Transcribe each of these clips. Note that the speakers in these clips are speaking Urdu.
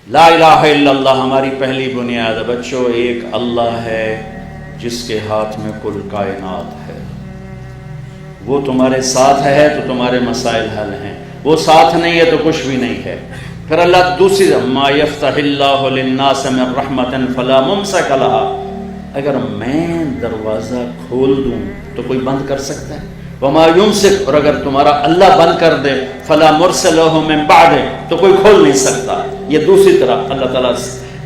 لا الہ الا اللہ ہماری پہلی بنیاد ہے بچوں، ایک اللہ ہے جس کے ہاتھ میں کل کائنات ہے، وہ تمہارے ساتھ ہے تو تمہارے مسائل حل ہیں، وہ ساتھ نہیں ہے تو کچھ بھی نہیں ہے۔ پھر اللہ دوسری ما یفتح اللہ للناس من رحمت فلا ممسک لها، اگر میں دروازہ کھول دوں تو کوئی بند کر سکتا ہے؟ وما یمسک، اور اگر تمہارا اللہ بند کر دے فلا مرسل له من بعد، تو کوئی کھول نہیں سکتا۔ یہ دوسری طرح اللہ تعالیٰ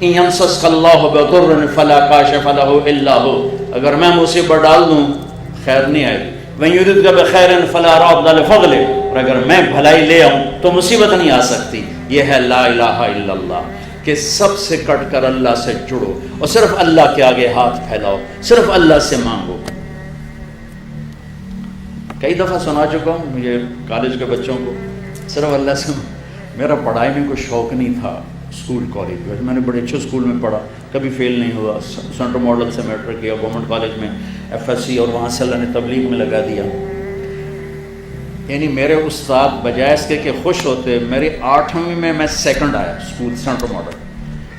ان یمسسک اللہ بضر فلا کاشف له الا هو، اگر میں مصیبت ڈال دوں خیر نہیں آئے گی۔ وَإِن يُرِدْكَ بِخَيْرٍ فَلَا رَادَّ لِفَضْلِهِ، اور اگر میں بھلائی لے آؤں تو مصیبت نہیں آ سکتی۔ یہ ہے لا الہ الا اللہ، کہ سب سے کٹ کر اللہ سے جڑو اور صرف اللہ کے آگے ہاتھ پھیلاؤ، صرف اللہ سے مانگو۔ کئی دفعہ سنا چکا ہوں مجھے کالج کے بچوں کو، صرف اللہ سے میرا پڑھائی میں کوئی شوق نہیں تھا، اسکول کالج میں میں نے بڑے اچھے اسکول میں پڑھا، کبھی فیل نہیں ہوا، سینٹرل ماڈل سے میٹرک کیا، گورنمنٹ کالج میں ایف ایس سی، اور وہاں سے اللہ نے تبلیغ میں لگا دیا۔ یعنی میرے استاد بجائے اس کے کہ خوش ہوتے، میری 8ویں میں سیکنڈ آیا اسکول سینٹرل ماڈل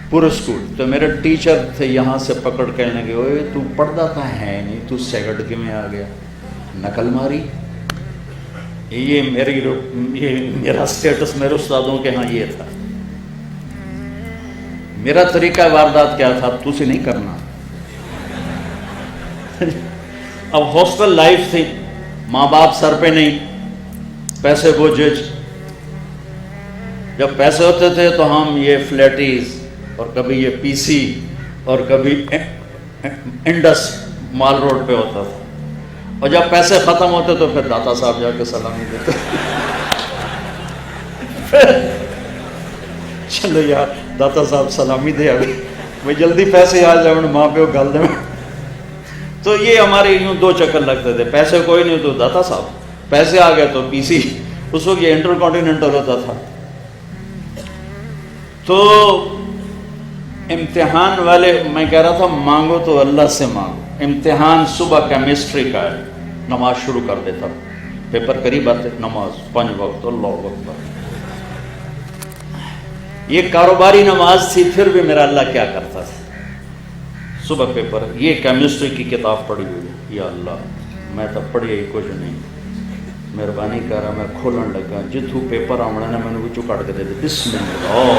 پورے اسکول، تو میرے ٹیچر تھے یہاں سے پکڑ کہنے لگے اوئے تو پڑھتا تھا ہے نہیں، تو سیکنڈ کے میں آ گیا، نقل ماری۔ یہ میرا سٹیٹس میرے استادوں کے ہاں یہ تھا۔ میرا طریقہ واردات کیا تھا، تو سے نہیں کرنا۔ اب ہاسٹل لائف تھی، ماں باپ سر پہ نہیں، پیسے بوجھج، جب پیسے ہوتے تھے تو ہم یہ فلیٹیز اور کبھی یہ پی سی اور کبھی انڈس مال روڈ پہ ہوتا تھا، اور جب پیسے ختم ہوتے تو پھر داتا صاحب جا کے سلامی دیتے۔ چلو یار داتا صاحب سلامی دے ابھی میں جلدی پیسے آ جائیں ماں پہ گل دیں۔ تو یہ ہمارے یوں دو چکر لگتے تھے، پیسے کوئی نہیں تو داتا صاحب، پیسے آ گئے تو پی سی، اس وقت یہ انٹر کانٹیننٹل ہوتا تھا۔ تو امتحان والے میں کہہ رہا تھا مانگو تو اللہ سے مانگو۔ امتحان صبح کیمسٹری کا ہے، نماز شروع کر دیتا، پیپر قریب آتے، نماز 5 وقت، اللہ اکبر۔ یہ کاروباری نماز تھی، پھر بھی میرا اللہ کیا کرتا تھا، صبح پیپر، یہ کیمسٹری کی کتاب پڑھی ہوئی ہے، یا اللہ میں تو پڑھی ہی کچھ نہیں، مہربانی کر رہا میں کھولن لگا، جتھوں پیپر آمنا نے میں نے وہ کٹ کے دے دے، بسم اللہ۔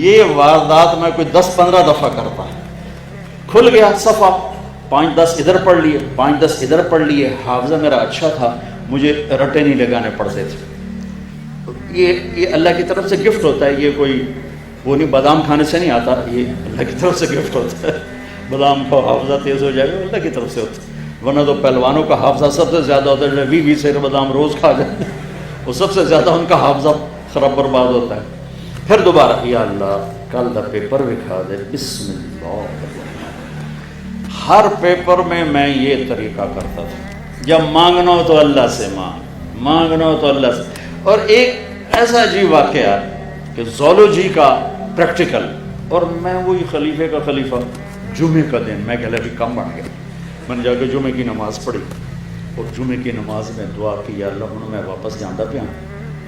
یہ واردات میں کوئی 10-15 دفعہ کرتا ہے، کھل گیا صفحہ، 5-10 ادھر پڑھ لیے، 5-10 ادھر پڑھ لیے۔ حافظہ میرا اچھا تھا، مجھے رٹے نہیں لگانے پڑتے تھے۔ یہ اللہ کی طرف سے گفٹ ہوتا ہے، یہ کوئی وہ نہیں، بادام کھانے سے نہیں آتا، یہ اللہ کی طرف سے گفٹ ہوتا ہے۔ بادام کا حافظہ تیز ہو جائے گا، اللہ کی طرف سے ہوتا ہے، ورنہ تو پہلوانوں کا حافظہ سب سے زیادہ ہوتا ہے، 20 سیر بادام روز کھا جاتے ہیں، وہ سب سے زیادہ ان کا حافظہ خراب برباد ہوتا ہے۔ پھر دوبارہ یا اللہ کل دا پیپر بھی کھا دے، بسم اللہ۔ ہر پیپر میں یہ طریقہ کرتا تھا، جب مانگنا ہو تو اللہ سے مانگنا ہو تو اللہ سے۔ اور ایک ایسا عجیب واقعہ کہ زولوجی کا پریکٹیکل، اور میں وہی خلیفے کا خلیفہ، جمعے کا دن میں کہ ابھی کم بن گیا، میں نے جا کے جمعے کی نماز پڑھی، اور جمعے کی نماز میں دعا کی یا اللہ ہوں میں واپس جانا پیا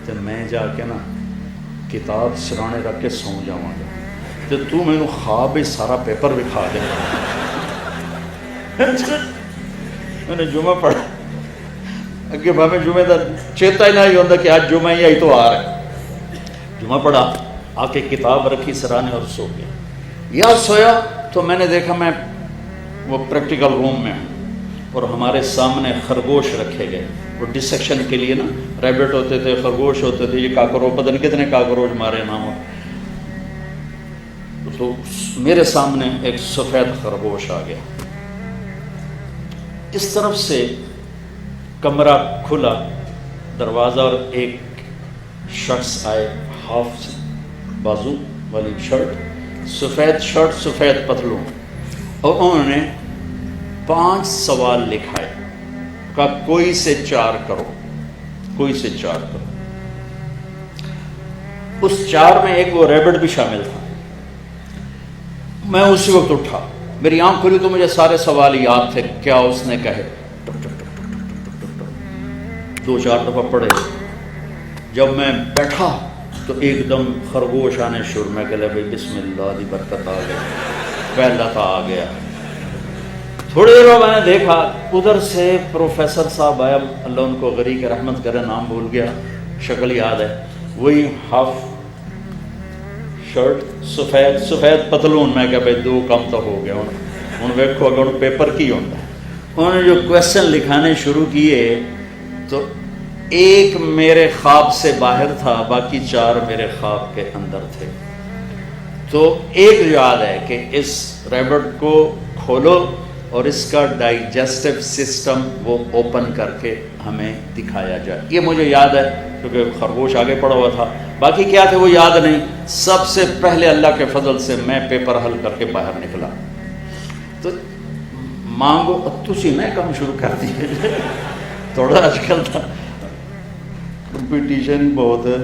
تو میں جا کے نا کتاب سرانے رکھ کے سو جاواں گا، تو تو میں خواب ہی سارا پیپر بھی کھا دے۔ میں نے جمعہ پڑھا، اگے بھاویں جمعے دا چیتا ہی نہیں ہوتا کہ آج جمعہ ہی تو آ رہا ہے۔ جمعہ پڑھا، آ کے کتاب رکھی سرانے اور سو گیا۔ یا سویا تو میں نے دیکھا میں وہ پریکٹیکل روم میں ہوں، اور ہمارے سامنے خرگوش رکھے گئے، وہ ڈسیکشن کے لیے نا، ریبٹ ہوتے تھے، خرگوش ہوتے تھے، یہ کاکروچ، پتہ نہیں کتنے کاکروچ مارے نہ ہوں۔ تو میرے سامنے ایک سفید خرگوش آ گیا، اس طرف سے کمرہ کھلا دروازہ، اور ایک شخص آئے، ہاف بازو والی شرٹ، سفید پتلون، اور انہوں نے 5 سوال لکھائے، کہا کوئی سے 4 کرو، کوئی سے 4 کرو۔ اس 4 میں ایک وہ ریبٹ بھی شامل تھا۔ میں اسی وقت اٹھا، میری آنکھ کھلی تو مجھے سارے سوال یاد تھے، کیا اس نے کہے، 2-4 دفعہ پڑھے. جب میں بیٹھا تو ایک دم خرگوش آنے شروع میں کہ بھائی بسم اللہ دی برکت آ گئی، پہلا تھا آ گیا. تھوڑی دیر بعد میں نے دیکھا ادھر سے پروفیسر صاحب آیا، اللہ ان کو غریق رحمت کرے، نام بھول گیا، شکل یاد ہے، وہی ہاف شرٹ سفید پتلون. میں کہ بھائی 2 کم تو ہو گیا ہوں ویکھو اگر ہوں پیپر کی ہوتا ہے. انہوں نے جو کویسچن لکھانے شروع کیے تو ایک میرے خواب سے باہر تھا، باقی 4 میرے خواب کے اندر تھے. تو ایک یاد ہے کہ اس ریبٹ کو کھولو اور اس کا ڈائجسٹو سسٹم وہ اوپن کر کے ہمیں دکھایا جائے. یہ مجھے یاد ہے کیونکہ خرگوش آگے پڑا ہوا تھا، باقی کیا تھے وہ یاد نہیں. سب سے پہلے اللہ کے فضل سے میں پیپر حل کر کے باہر نکلا. تو مانگو تسی میں کام شروع کر دیے. تھوڑا آج کل تھا کمپٹیشن بہت ہے.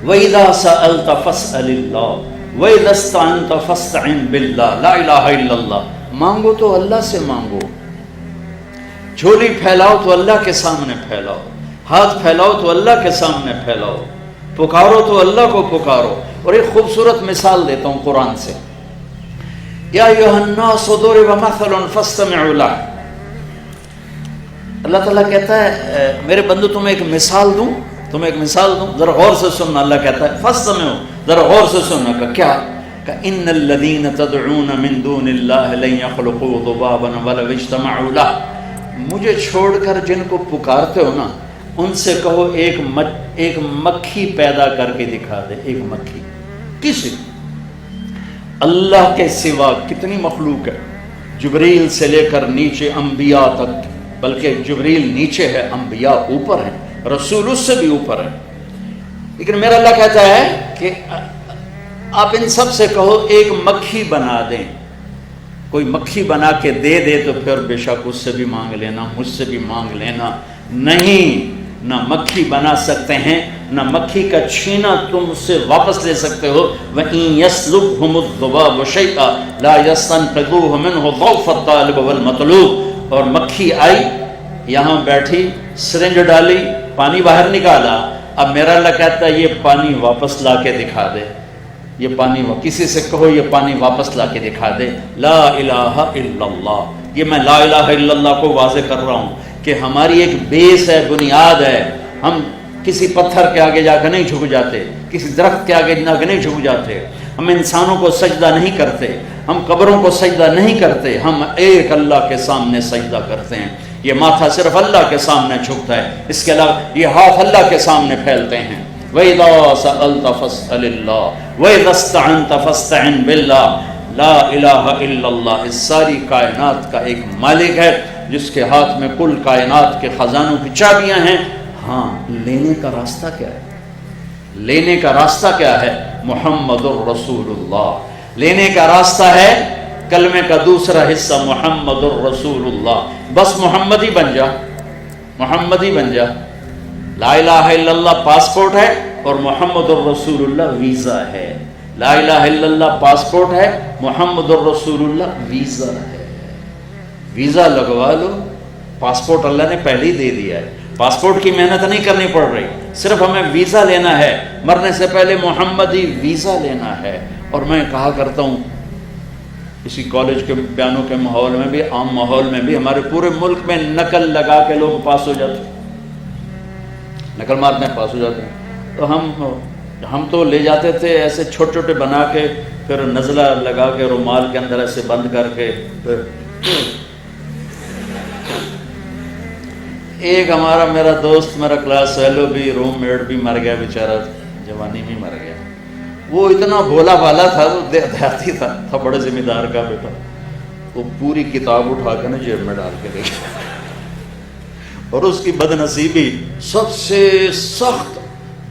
وَإِذَا سَأَلْتَ فَاسْأَلِ اللَّهِ وَإِذَا اسْتَعَنْتَ فَاسْتَعِنْ بِاللَّهِ لَا إِلَهَ إِلَّا اللَّهِ. مانگو تو اللہ سے مانگو، جھولی پھیلاؤ تو اللہ کے سامنے پھیلاؤ، ہاتھ پھیلاؤ تو اللہ کے سامنے پھیلاؤ، پکارو تو اللہ کو پکارو. اور ایک خوبصورت مثال دیتا ہوں قرآن سے. یا ایھا الناس ضرب مثل فاستمعوا له. اللہ تعالیٰ کہتا ہے میرے بندو تمہیں ایک مثال دوں، ذرا غور سے سننا. اللہ کہتا ہے فاستمعوا، ذرا غور سے سننا. کہ کیا؟ کہ ان الذین تدعون من دون اللہ لن یخلقوا ذبابا ولو اجتمعوا له. مجھے چھوڑ کر جن کو پکارتے ہو نا ان سے کہو ایک مکھی پیدا کر کے دکھا دے. ایک مکھی کسی اللہ کے سوا کتنی مخلوق ہے، جبریل سے لے کر نیچے انبیاء تک، بلکہ جبریل نیچے ہے، انبیاء اوپر ہیں، رسول اس سے بھی اوپر ہے. لیکن میرا اللہ کہتا ہے کہ آپ ان سب سے کہو ایک مکھی بنا دیں. کوئی مکھی بنا کے دے دے تو پھر بے شک اس سے بھی مانگ لینا، مجھ سے بھی مانگ لینا. نہیں، نہ مکھی بنا سکتے ہیں، نہ مکھی کا چھینا تم اس سے واپس لے سکتے ہو. وَإِن يَسْلُبْهُمُ الذُّبَابُ شَيْئًا لَا يَسْتَنقِذُوهُ مِنْهُ ضَعْفَ الطَّالِبِ وَالْمَطْلُوبِ. اور مکھی آئی، یہاں بیٹھی، سرنج ڈالی، پانی باہر نکالا. اب میرا اللہ کہتا ہے یہ پانی واپس لا کے دکھا دے. یہ پانی کسی سے کہو یہ پانی واپس لا کے دکھا دے. لا الہ الا اللہ. یہ میں لا الہ الا اللہ کو واضح کر رہا ہوں کہ ہماری ایک بیس ہے، بنیاد ہے. ہم کسی پتھر کے آگے جا کے نہیں جھک جاتے، کسی درخت کے آگے جا کے نہیں جھک جاتے. ہم انسانوں کو سجدہ نہیں کرتے، ہم قبروں کو سجدہ نہیں کرتے. ہم ایک اللہ کے سامنے سجدہ کرتے ہیں. یہ ماتھا صرف اللہ کے سامنے جھکتا ہے، اس کے علاوہ یہ ہاتھ اللہ کے سامنے پھیلتے ہیں. وَإِذَا سَأَلْتَ فَاسْأَلِ اللَّهِ وَإِذَا اسْتَعَنْتَ فَاسْتَعِنْ بِاللَّهِ لَا إِلَٰهَ إِلَّا اللَّهِ. اس ساری کائنات کا ایک مالک ہے جس کے ہاتھ میں کل کائنات کے خزانوں کی چابیاں ہیں. ہاں، لینے کا راستہ کیا ہے؟ لینے کا راستہ کیا ہے؟ محمد الرسول اللہ. لینے کا راستہ ہے کلمے کا دوسرا حصہ محمد الرسول اللہ. بس محمد ہی بن جا، محمد ہی بن جا. لا الہ الا اللہ پاسپورٹ ہے اور محمد الرسول اللہ ویزا ہے. لا الہ الا اللہ پاسپورٹ ہے، محمد الرسول اللہ ویزا ہے. ویزا لگوا لو. پاسپورٹ اللہ نے پہلے ہی دے دیا ہے، پاسپورٹ کی محنت نہیں کرنی پڑ رہی، صرف ہمیں ویزا لینا ہے. مرنے سے پہلے محمدی ویزا لینا ہے. اور میں کہا کرتا ہوں اسی کالج کے بیانوں کے ماحول میں بھی، عام ماحول میں بھی، ہمارے پورے ملک میں نقل لگا کے لوگ پاس ہو جاتے ہیں، نقل مارنے پاس ہو جاتے ہیں. تو ہم تو لے جاتے تھے ایسے چھوٹے چھوٹے بنا کے، پھر نزلہ لگا کے رومال کے اندر ایسے بند کر کے. ایک میرا دوست، میرا کلاس فیلو بھی، روم میٹ بھی مر گیا بیچارہ، جوانی میں مر گیا. وہ اتنا بھولا بھالا تھا، وہ دیہاتی تھا بڑے ذمہ دار کا بیٹا. وہ پوری کتاب اٹھا کے نا جیب میں ڈال کے لے گیا. اور اس کی بد نصیبی، سب سے سخت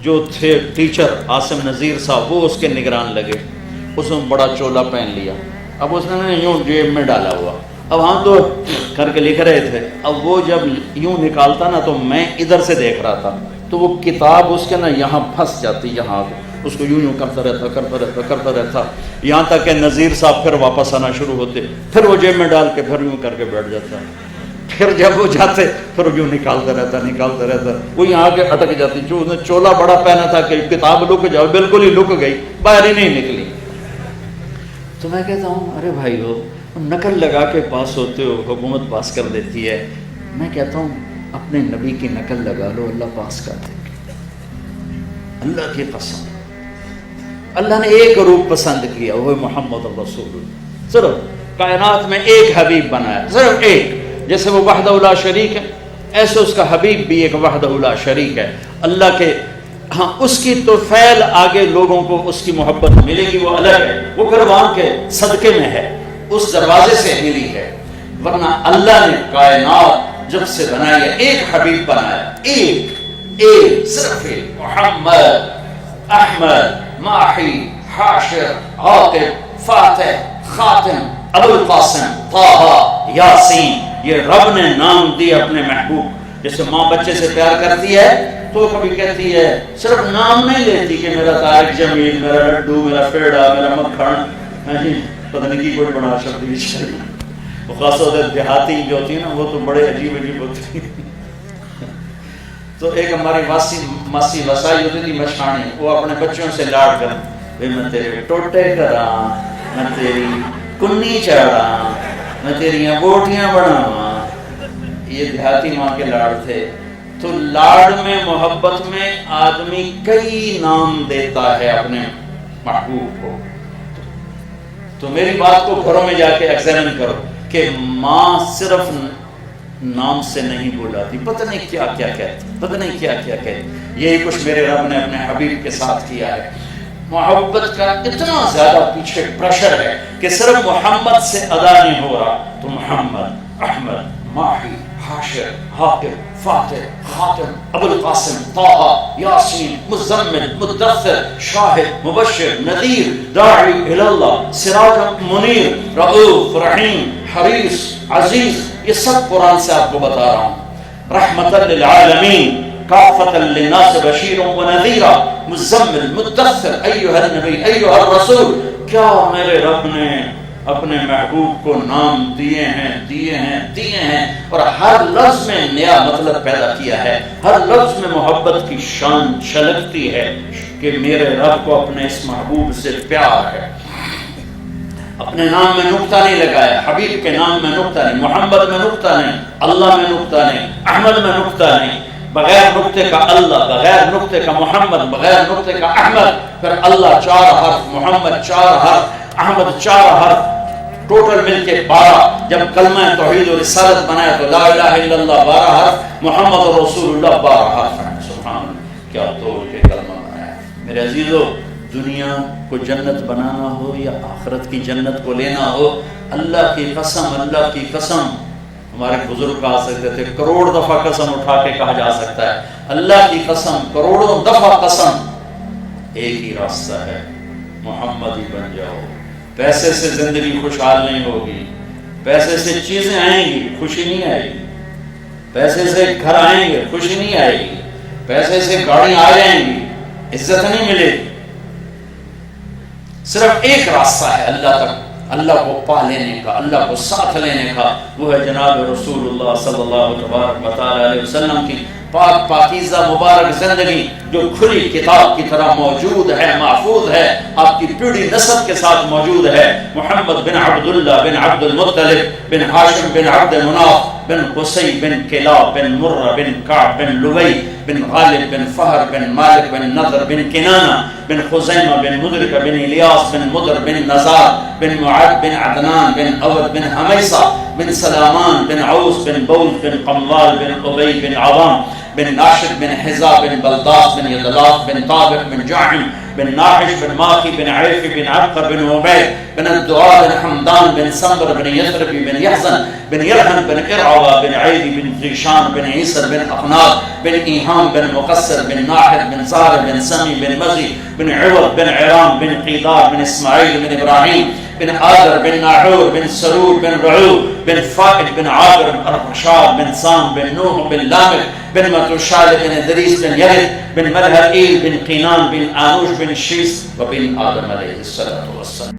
جو تھے ٹیچر عاصم نذیر صاحب، وہ اس کے نگران لگے. اس نے بڑا چولا پہن لیا. اب اس نے یوں جیب میں ڈالا ہوا. اب ہم تو کر کے لکھ رہے تھے. اب وہ جب یوں نکالتا نا تو میں ادھر سے دیکھ رہا تھا، تو وہ کتاب اس کے نا یہاں پھنس جاتی، یہاں اس کو یوں کرتا رہتا یہاں تک کہ نذیر صاحب پھر واپس آنا شروع ہوتے. پھر وہ جیب میں ڈال کے پھر یوں کر کے بیٹھ جاتا. پھر جب وہ جاتے پھر یوں نکالتا رہتا، وہ یہاں کے اٹک جاتی، جو انہیں چولا بڑا پہنا تھا کہ کتاب لک جاؤ، بالکل ہی لک گئی، باہر ہی نہیں نکلی۔ تو میں کہتا ہوں ارے بھائی ہو، نقل لگا کے پاس ہوتے ہو، حکومت پاس کر دیتی ہے، میں کہتا ہوں اپنے نبی کی نقل لگا لو، اللہ پاس کر دے گا، اللہ کی قسم۔ اللہ نے ایک روپ پسند کیا، وہ محمد رسول اللہ، صرف کائنات میں ایک حبیب بنایا، صرف ایک، جیسے وہ وحدہ لا شریک ہے ایسے اس کا حبیب بھی ایک وحدہ لا شریک ہے اللہ کے۔ ہاں اس کی تو فعل آگے لوگوں کو اس کی محبت ملے گی، وہ الگ ہے، وہ قربان کے صدقے میں ہے، اس دروازے سے ملی ہے، ورنہ اللہ نے کائنات جب سے بنائی ہے ایک حبیب بنایا، ایک صرف ایک، محمد، احمد، ماحی، حاشر، عاقب، فاتح، خاتم، ابو القاسم، طہ، یاسین، یہ رب نے نام دیے اپنے محبوب۔ جیسے ماں بچے سے پیار کرتی ہے تو کبھی کہتی ہے، صرف نام نہیں لیتی کہ میرا طارق جمیل، میرا لڈو، میرا پیڑا، میرا مکھن، پتہ نہیں کی کوئی بڑا شبد بھی چاہیے، وہ خاص طور سے دیہاتی جو ہوتی ہے نا، وہ تو بڑے عجیب ہوتی ہیں۔ تو ایک ہماری ماسی وسائی ہوتی تھی مشانی، وہ اپنے بچوں سے لاڑ کر، میں تیرے ٹوٹے کراں، میں تیری کنی چڑھاں، میں تیریاں بوٹیاں بڑھاواں، یہ دیہاتی ماں کے لاڑ تھے۔ تو لاڑ میں، محبت میں آدمی کئی نام دیتا ہے اپنے محبوب کو۔ تو میری بات کو گھروں میں جا کے ایگزامن کرو کہ ماں صرف نام سے نہیں بلاتی، پتہ نہیں کیا کیا کہتی، پتہ نہیں کیا کیا کہتی۔ یہی کچھ میرے رب نے اپنے حبیب کے ساتھ کیا ہے۔ محبت کا اتنا زیادہ پیچھے پریشر ہے کہ صرف محمد سے ادا نہیں ہو رہا، تو محمد، احمد، ماحی، حاشر، عاقب، فاتح، خاتم، ابو القاسم، طہ، یاسین، مزمل، مدثر، شاہد، مبشر، نذیر، داعی الی اللہ، سراج منیر، رؤوف، رحیم، حریص، عزیز، یہ سب قرآن سے آپ کو بتا رہا ہوں۔ رحمۃ للعالمین، کافۃ للناس بشیرا ونذیرا، مزمل، مدثر، ایھا النبی، ایھا الرسول۔ کیا میرے رب نے اپنے محبوب کو نام دیے ہیں، اور ہر لفظ میں نیا مطلب پیدا کیا ہے، ہر لفظ میں محبت کی شان چھلکتی ہے کہ میرے رب کو اپنے اس محبوب سے پیار ہے۔ اپنے نام میں نقطہ نہیں لگایا، حبیب کے نام میں نقطہ نہیں، محمد میں نقطہ نہیں، اللہ میں نقطہ نہیں، احمد میں نقطہ نہیں، بغیر نقطے کا اللہ، بغیر نقطے کا محمد، بغیر نقطے کا احمد، پھر اللہ 4 حرف، محمد 4 حرف، احمد 4 حرف، ٹوٹل مل کے 12۔ جب کلمہ توحید و رسالت بنایا تو لا الہ الا اللہ 12 حرف، محمد رسول اللہ 12 حرف ہیں۔ سبحان اللہ، کیا توڑ کے کلمہ بنایا۔ میرے عزیزو، دنیا کو جنت بنانا ہو یا آخرت کی جنت کو لینا ہو، اللہ کی قسم، اللہ کی قسم، ہمارے بزرگ کہا سکتے تھے، کروڑ دفعہ قسم اٹھا کے کہا جا سکتا ہے، اللہ کی قسم، کروڑوں دفعہ قسم، ایک ہی راستہ ہے، محمد ہی بن جاؤ۔ پیسے سے زندگی خوشحال نہیں ہوگی، پیسے سے چیزیں آئیں گی، خوشی نہیں آئے گی، پیسے سے گھر آئیں گے، خوشی نہیں آئے گی، پیسے سے گاڑیاں آ جائیں گی، عزت نہیں ملے گی۔ صرف ایک راستہ ہے اللہ تک، اللہ کو پا لینے کا، اللہ کو ساتھ لینے کا، وہ ہے جناب رسول اللہ صلی اللہ علیہ وسلم کی پاک پاکیزہ مبارک زندگی، جو کھلی کتاب کی طرح موجود ہے، محفوظ ہے، آپ کی پیڑھی نسب کے ساتھ موجود ہے۔ محمد بن عبداللہ بن عبد المطلب بن ہاشم بن عبد مناف بن قصی بن کلاب بن مرہ بن کعب بن لوی بن غالب بن فہر بن مالک بن نضر بن کنانہ بن خزیمہ بن مدرکہ بن الیاس بن مدر بن نزار بن معد بن عدنان بن عود بن حمیصہ بن سلامان بن عوس بن بوز بن قموال بن ابی بن عوام بن ناشد بن حزا بن بلداس بن یدلاف بن طابق بن جعم بن ناحش بن ماخی بن عیف بن عبقر بن عبید بن الدعاء بن حمدان بن سمبر بن یثربی بن یحزن بن یرحن بن ارعوہ بن عیدی بن زیشان بن عیسر بن اقناط بن ایہام بن مقصر بن ناحر بن زہر بن سمی بن مزی بن عوض بن عرام بن قیدار بن اسماعیل بن ابراہیم بن آدر بن ناحور بن سرور بن رعو بن فائد بن عابر بن ارقشاد بن سام بن نوح بن لامک بن متوشال بن ادریس بن یرد بن ملہئیل بن قینان بن آنوش بن شیس وبن آدم علیہ السلام